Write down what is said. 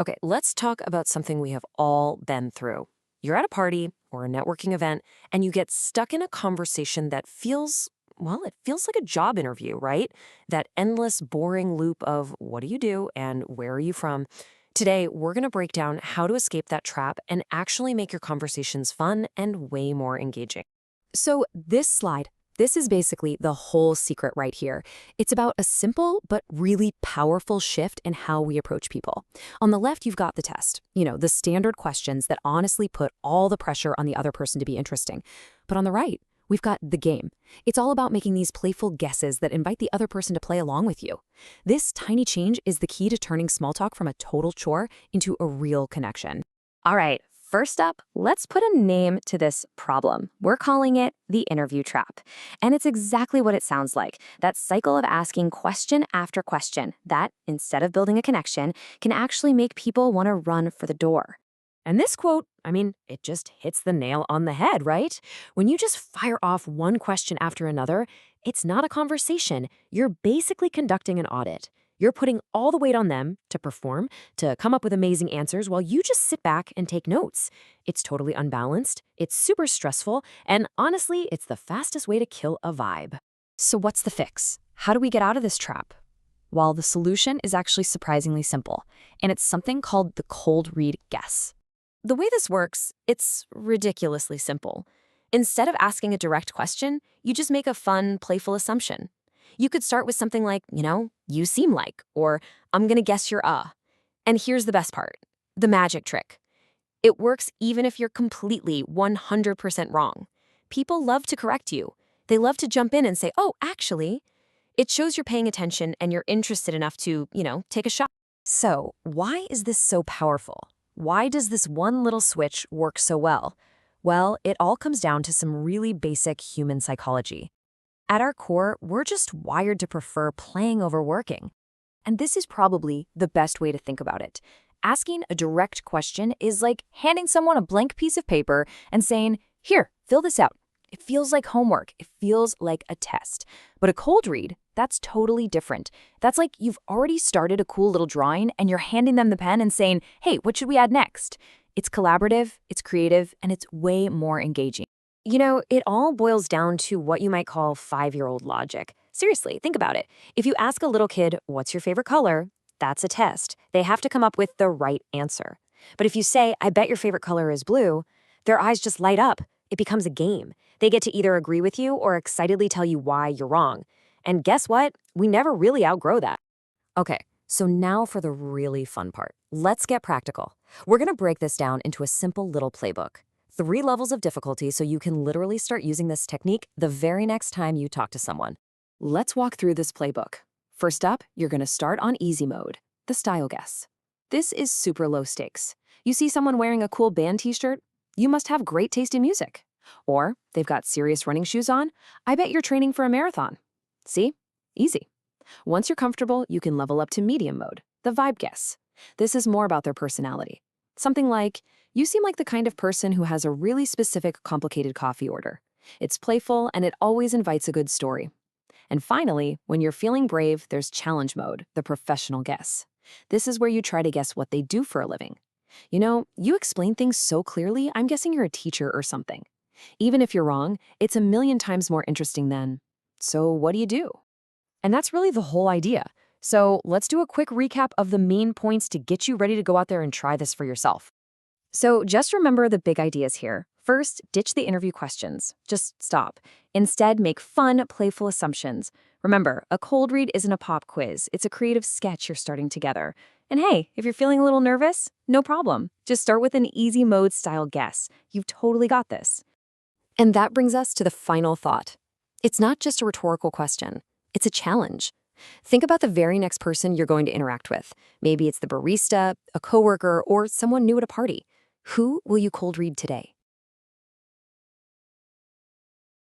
Okay, let's talk about something we have all been through. You're at a party or a networking event, and you get stuck in a conversation that feels, well, it feels like a job interview, right? That endless, boring loop of what do you do and where are you from? Today, we're going to break down how to escape that trap and actually make your conversations fun and way more engaging. So, this is basically the whole secret right here. It's about a simple but really powerful shift in how we approach people. On the left, you've got the test, the standard questions that honestly put all the pressure on the other person to be interesting. But on the right, we've got the game. It's all about making these playful guesses that invite the other person to play along with you. This tiny change is the key to turning small talk from a total chore into a real connection. All right, first up, let's put a name to this problem. We're calling it the interview trap. And it's exactly what it sounds like, that cycle of asking question after question that, instead of building a connection, can actually make people want to run for the door. And this quote, it just hits the nail on the head, right? When you just fire off one question after another, it's not a conversation. You're basically conducting an audit. You're putting all the weight on them to perform, to come up with amazing answers while you just sit back and take notes. It's totally unbalanced, it's super stressful, and honestly, it's the fastest way to kill a vibe. So what's the fix? How do we get out of this trap? Well, the solution is actually surprisingly simple, and it's something called the cold read guess. The way this works, it's ridiculously simple. Instead of asking a direct question, you just make a fun, playful assumption. You could start with something like, you seem like, or I'm gonna guess you're a. And here's the best part, the magic trick. It works even if you're completely 100% wrong. People love to correct you. They love to jump in and say, oh, actually. It shows you're paying attention and you're interested enough to, take a shot. So, why is this so powerful? Why does this one little switch work so well? Well, it all comes down to some really basic human psychology. At our core, we're just wired to prefer playing over working. And this is probably the best way to think about it. Asking a direct question is like handing someone a blank piece of paper and saying, here, fill this out. It feels like homework. It feels like a test. But a cold read, that's totally different. That's like you've already started a cool little drawing and you're handing them the pen and saying, hey, what should we add next? It's collaborative, it's creative, and it's way more engaging. It all boils down to what you might call 5-year-old logic. Seriously, think about it. If you ask a little kid, what's your favorite color? That's a test. They have to come up with the right answer. But if you say, I bet your favorite color is blue, their eyes just light up. It becomes a game. They get to either agree with you or excitedly tell you why you're wrong. And guess what? We never really outgrow that. Okay, so now for the really fun part. Let's get practical. We're going to break this down into a simple little playbook. 3 levels of difficulty so you can literally start using this technique the very next time you talk to someone. Let's walk through this playbook. First up, you're going to start on easy mode, the style guess. This is super low stakes. You see someone wearing a cool band t-shirt? You must have great taste in music. Or they've got serious running shoes on? I bet you're training for a marathon. See? Easy. Once you're comfortable, you can level up to medium mode, the vibe guess. This is more about their personality. Something like, you seem like the kind of person who has a really specific, complicated coffee order. It's playful and it always invites a good story. And finally, when you're feeling brave, there's challenge mode, the professional guess. This is where you try to guess what they do for a living. You explain things so clearly, I'm guessing you're a teacher or something. Even if you're wrong, it's a million times more interesting than, so what do you do? And that's really the whole idea. So let's do a quick recap of the main points to get you ready to go out there and try this for yourself. So just remember the big ideas here. First, ditch the interview questions. Just stop. Instead, make fun, playful assumptions. Remember, a cold read isn't a pop quiz. It's a creative sketch you're starting together. And hey, if you're feeling a little nervous, no problem. Just start with an easy mode style guess. You've totally got this. And that brings us to the final thought. It's not just a rhetorical question. It's a challenge. Think about the very next person you're going to interact with. Maybe it's the barista, a coworker, or someone new at a party. Who will you cold read today?